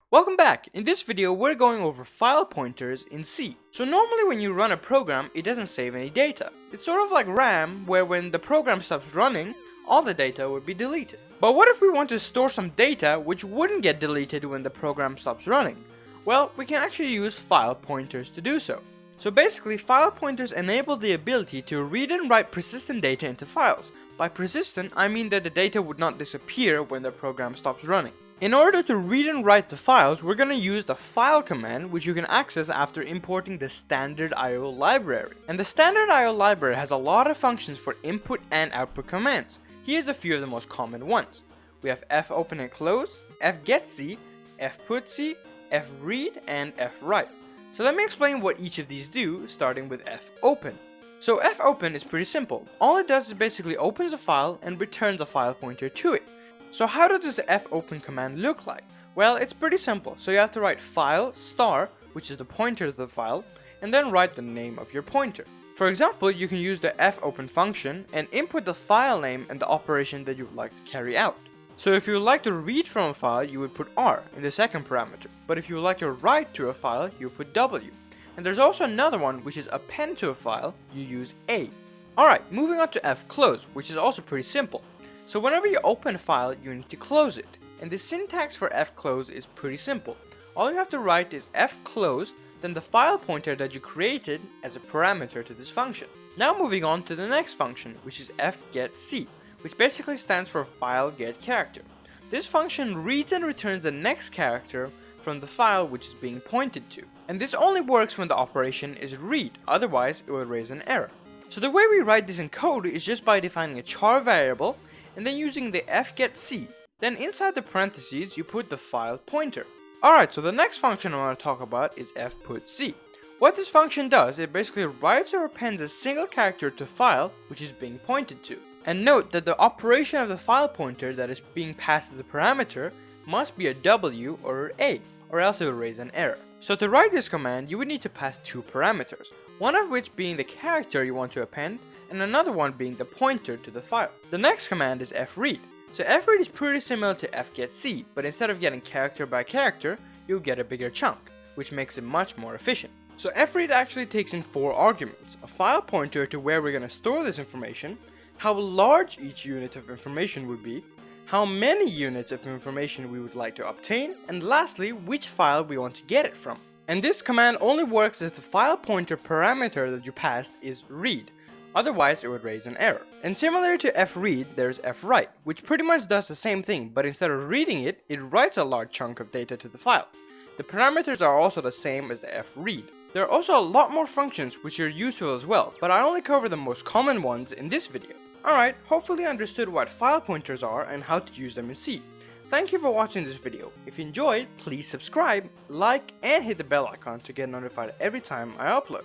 Welcome back! In this video we're going over file pointers in C. So normally when you run a program it doesn't save any data. It's sort of like RAM, where when the program stops running all the data would be deleted. But what if we want to store some data which wouldn't get deleted when the program stops running? Well, we can actually use file pointers to do so. So basically file pointers enable the ability to read and write persistent data into files. By persistent I mean that the data would not disappear when the program stops running. In order to read and write the files, we're going to use the file command, which you can access after importing the standard IO library. And the standard IO library has a lot of functions for input and output commands. Here's a few of the most common ones. We have fopen and close, fgetC, fputC, fread, and fwrite. So let me explain what each of these do, starting with fopen. So fopen is pretty simple. All it does is basically opens a file and returns a file pointer to it. So how does this fopen command look like? Well, it's pretty simple. So you have to write file star, which is the pointer to the file, and then write the name of your pointer. For example, you can use the fopen function and input the file name and the operation that you would like to carry out. So if you would like to read from a file, you would put R in the second parameter. But if you would like to write to a file, you put W. And there's also another one, which is append to a file, you use A. Alright, moving on to fclose, which is also pretty simple. So whenever you open a file, you need to close it. And the syntax for fclose is pretty simple. All you have to write is fclose, then the file pointer that you created as a parameter to this function. Now moving on to the next function, which is fgetC, which basically stands for file get character. This function reads and returns the next character from the file which is being pointed to. And this only works when the operation is read, otherwise it will raise an error. So the way we write this in code is just by defining a char variable and then using the fgetC. Then inside the parentheses you put the file pointer. Alright, so the next function I want to talk about is fputC. What this function does, it basically writes or appends a single character to file which is being pointed to. And note that the operation of the file pointer that is being passed as a parameter must be a W or A, or else it will raise an error. So to write this command you would need to pass two parameters, one of which being the character you want to append, and another one being the pointer to the file. The next command is fread. So fread is pretty similar to fgetC, but instead of getting character by character, you'll get a bigger chunk, which makes it much more efficient. So fread actually takes in 4 arguments: a file pointer to where we're going to store this information, how large each unit of information would be, how many units of information we would like to obtain, and lastly, which file we want to get it from. And this command only works if the file pointer parameter that you passed is read. Otherwise, it would raise an error. And similar to fread, there's fwrite, which pretty much does the same thing, but instead of reading it, it writes a large chunk of data to the file. The parameters are also the same as the fread. There are also a lot more functions which are useful as well, but I only cover the most common ones in this video. Alright, hopefully you understood what file pointers are and how to use them in C. Thank you for watching this video. If you enjoyed, please subscribe, like, and hit the bell icon to get notified every time I upload.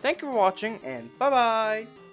Thank you for watching, and bye bye!